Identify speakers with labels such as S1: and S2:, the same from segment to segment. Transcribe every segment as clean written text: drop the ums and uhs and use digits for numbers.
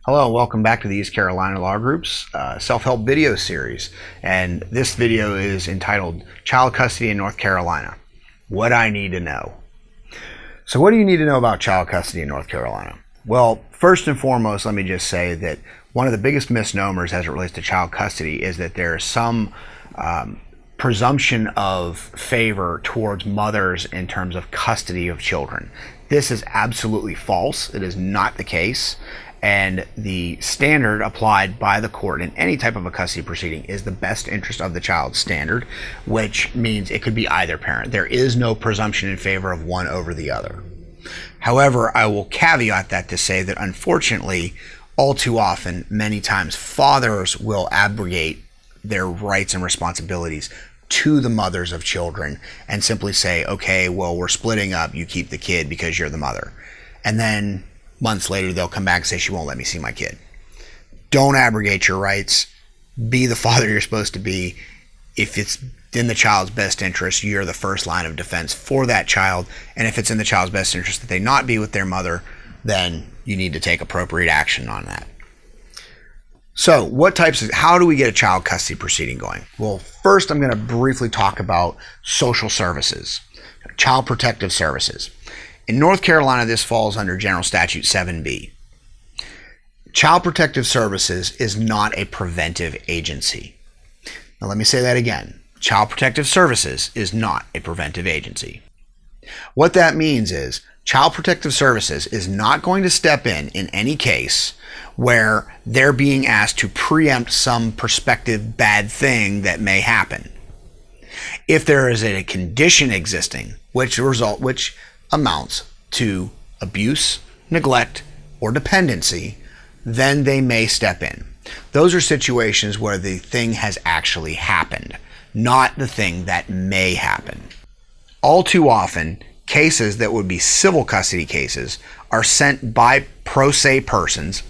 S1: Hello and welcome back to the East Carolina Law Group's self-help video series. And this video is entitled Child Custody in North Carolina, What I Need to Know. So what do you need to know about child custody in North Carolina? Well, first and foremost, let me just say that one of the biggest misnomers as it relates to child custody is that there is some presumption of favor towards mothers in terms of custody of children. This is absolutely false. It is not the case. And the standard applied by the court in any type of a custody proceeding is the best interest of the child standard, which means it could be either parent. There is no presumption in favor of one over the other. However, I will caveat that to say that unfortunately, all too often, many times, fathers will abrogate their rights and responsibilities to the mothers of children and simply say, okay, well, we're splitting up, you keep the kid because you're the mother. And then months later, they'll come back and say, she won't let me see my kid. Don't abrogate your rights. Be the father you're supposed to be. If it's in the child's best interest, you're the first line of defense for that child. And if it's in the child's best interest that they not be with their mother, then you need to take appropriate action on that. So how do we get a child custody proceeding going? Well, first I'm going to briefly talk about social services, child protective services. In North Carolina, this falls under General Statute 7B. Child Protective Services is not a preventive agency. Now let me say that again. Child Protective Services is not a preventive agency. What that means is Child Protective Services is not going to step in any case where they're being asked to preempt some prospective bad thing that may happen. If there is a condition existing which amounts to abuse, neglect, or dependency, then they may step in. Those are situations where the thing has actually happened, not the thing that may happen. All too often, cases that would be civil custody cases are sent by pro se persons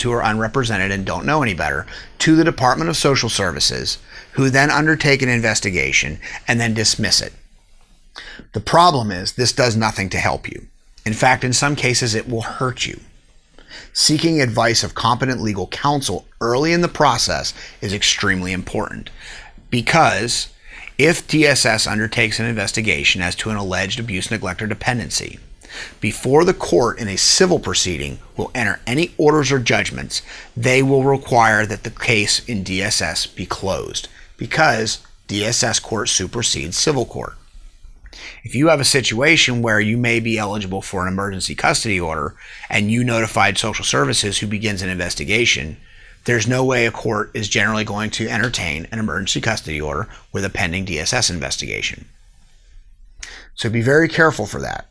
S1: who are unrepresented and don't know any better, to the Department of Social Services, who then undertake an investigation and then dismiss it. The problem is this does nothing to help you. In fact, in some cases, it will hurt you. Seeking advice of competent legal counsel early in the process is extremely important, because if DSS undertakes an investigation as to an alleged abuse, neglect, or dependency, before the court in a civil proceeding will enter any orders or judgments, they will require that the case in DSS be closed, because DSS court supersedes civil court. If you have a situation where you may be eligible for an emergency custody order and you notified social services who begins an investigation, there's no way a court is generally going to entertain an emergency custody order with a pending DSS investigation. So be very careful for that.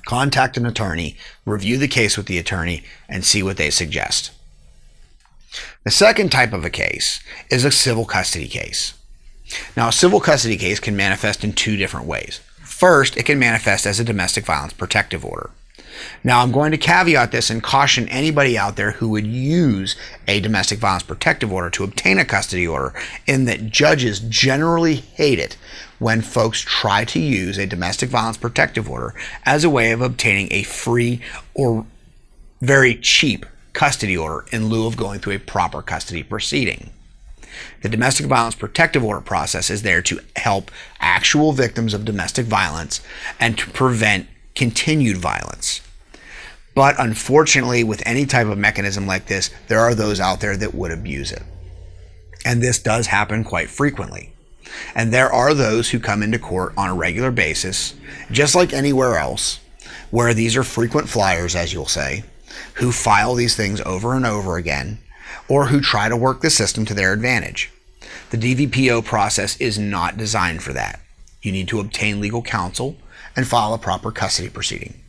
S1: Contact an attorney, review the case with the attorney, and see what they suggest. The second type of a case is a civil custody case. Now, a civil custody case can manifest in two different ways. First, it can manifest as a domestic violence protective order. Now, I'm going to caveat this and caution anybody out there who would use a domestic violence protective order to obtain a custody order, in that judges generally hate it when folks try to use a domestic violence protective order as a way of obtaining a free or very cheap custody order in lieu of going through a proper custody proceeding. The domestic violence protective order process is there to help actual victims of domestic violence and to prevent continued violence. But unfortunately, with any type of mechanism like this, there are those out there that would abuse it. And this does happen quite frequently. And there are those who come into court on a regular basis, just like anywhere else, where these are frequent flyers, as you'll say, who file these things over and over again, or who try to work the system to their advantage. The DVPO process is not designed for that. You need to obtain legal counsel and file a proper custody proceeding.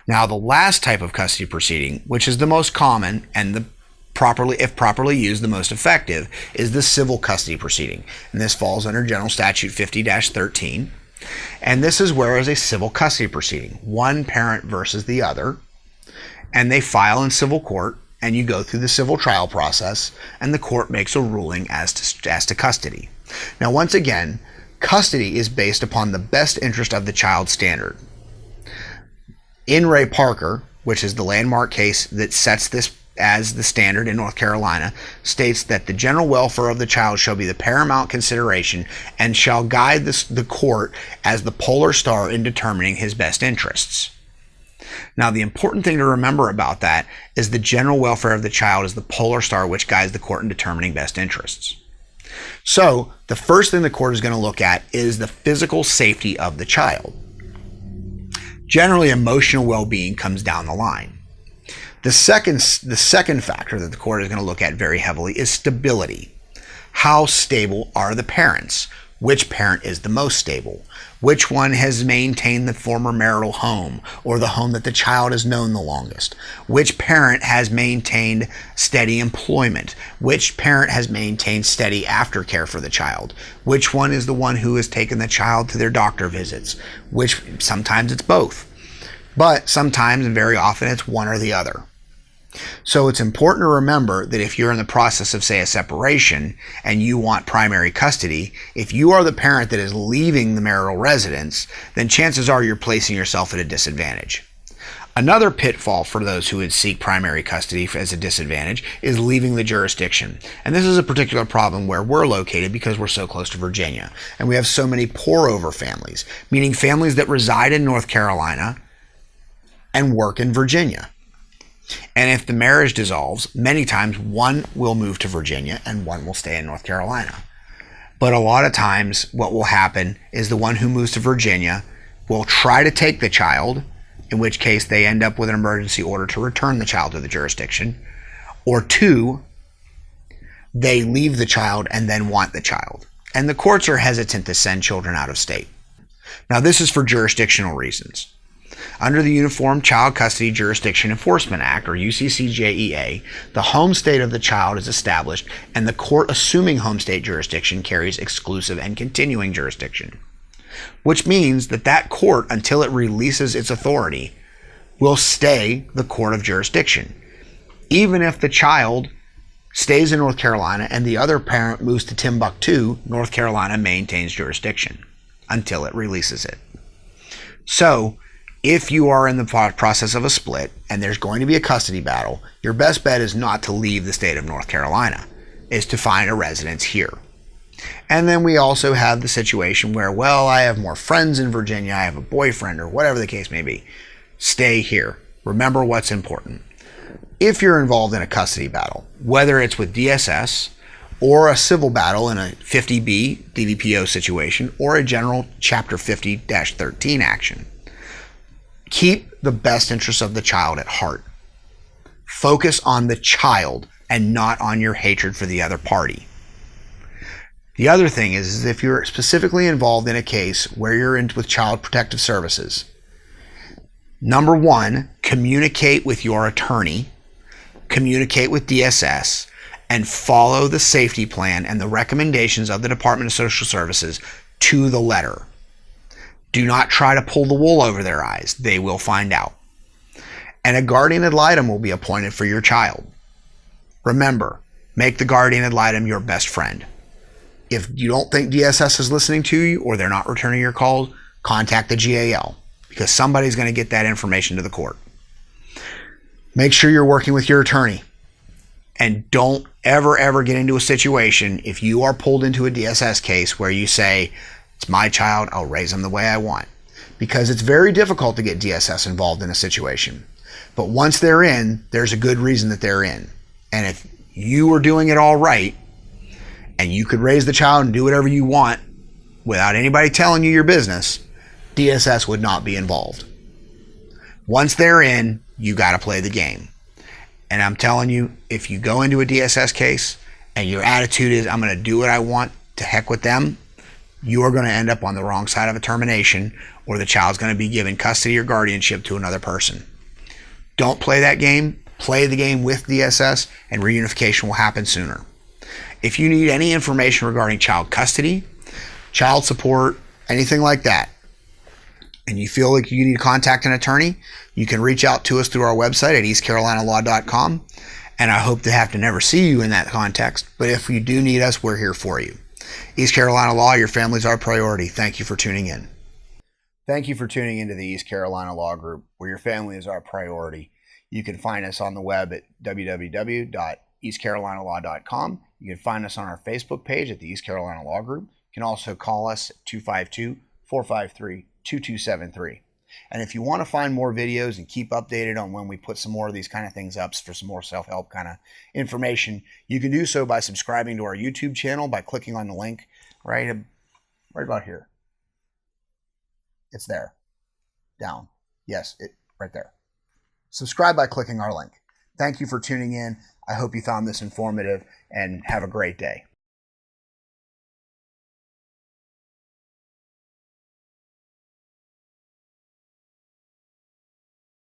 S1: Now, the last type of custody proceeding, which is the most common and if properly used, the most effective, is the civil custody proceeding. And this falls under General Statute 50-13. And this is where is a civil custody proceeding, one parent versus the other, and they file in civil court, and you go through the civil trial process, and the court makes a ruling as to custody. Now, once again, custody is based upon the best interest of the child standard. In Ray Parker, which is the landmark case that sets this as the standard in North Carolina, states that the general welfare of the child shall be the paramount consideration and shall guide the court as the polar star in determining his best interests. Now, the important thing to remember about that is the general welfare of the child is the polar star which guides the court in determining best interests. So, the first thing the court is going to look at is the physical safety of the child. Generally, emotional well-being comes down the line. The second factor that the court is going to look at very heavily is stability. How stable are the parents? Which parent is the most stable? Which one has maintained the former marital home or the home that the child has known the longest? Which parent has maintained steady employment? Which parent has maintained steady aftercare for the child? Which one is the one who has taken the child to their doctor visits? Sometimes it's both, but sometimes and very often it's one or the other. So it's important to remember that if you're in the process of, say, a separation and you want primary custody, if you are the parent that is leaving the marital residence, then chances are you're placing yourself at a disadvantage. Another pitfall for those who would seek primary custody as a disadvantage is leaving the jurisdiction. And this is a particular problem where we're located because we're so close to Virginia. And we have so many pour-over families, meaning families that reside in North Carolina and work in Virginia. And if the marriage dissolves, many times one will move to Virginia and one will stay in North Carolina. But a lot of times what will happen is the one who moves to Virginia will try to take the child, in which case they end up with an emergency order to return the child to the jurisdiction, or two, they leave the child and then want the child. And the courts are hesitant to send children out of state. Now, this is for jurisdictional reasons. Under the Uniform Child Custody Jurisdiction Enforcement Act, or UCCJEA, the home state of the child is established, and the court assuming home state jurisdiction carries exclusive and continuing jurisdiction, which means that that court, until it releases its authority, will stay the court of jurisdiction. Even if the child stays in North Carolina and the other parent moves to Timbuktu, North Carolina maintains jurisdiction until it releases it. So, if you are in the process of a split and there's going to be a custody battle, your best bet is not to leave the state of North Carolina, is to find a residence here. And then we also have the situation where, well, I have more friends in Virginia, I have a boyfriend, or whatever the case may be. Stay here. Remember what's important. If you're involved in a custody battle, whether it's with DSS or a civil battle in a 50B DVPO situation or a general Chapter 50-13 action, keep the best interests of the child at heart. Focus on the child and not on your hatred for the other party. The other thing is if you're specifically involved in a case where you're with Child Protective Services, number one, communicate with your attorney, communicate with DSS, and follow the safety plan and the recommendations of the Department of Social Services to the letter. Do not try to pull the wool over their eyes. They will find out. And a guardian ad litem will be appointed for your child. Remember, make the guardian ad litem your best friend. If you don't think DSS is listening to you or they're not returning your calls, contact the GAL because somebody's going to get that information to the court. Make sure you're working with your attorney. And don't ever get into a situation if you are pulled into a DSS case where you say, it's my child, I'll raise them the way I want. Because it's very difficult to get DSS involved in a situation. But once they're in, there's a good reason that they're in. And if you were doing it all right, and you could raise the child and do whatever you want without anybody telling you your business, DSS would not be involved. Once they're in, you got to play the game. And I'm telling you, if you go into a DSS case and your attitude is, I'm going to do what I want, to heck with them, you are going to end up on the wrong side of a termination, or the child's going to be given custody or guardianship to another person. Don't play that game. Play the game with DSS, and reunification will happen sooner. If you need any information regarding child custody, child support, anything like that, and you feel like you need to contact an attorney, you can reach out to us through our website at eastcarolinalaw.com, and I hope to have to never see you in that context, but if you do need us, we're here for you. East Carolina Law, your family's our priority. Thank you for tuning in. Thank you for tuning into the East Carolina Law Group, where your family is our priority. You can find us on the web at www.eastcarolinalaw.com. You can find us on our Facebook page at the East Carolina Law Group. You can also call us at 252-453-2273. And if you want to find more videos and keep updated on when we put some more of these kind of things up for some more self-help kind of information, you can do so by subscribing to our YouTube channel by clicking on the link right about here. It's there. Down. Yes, right there. Subscribe by clicking our link. Thank you for tuning in. I hope you found this informative and have a great day.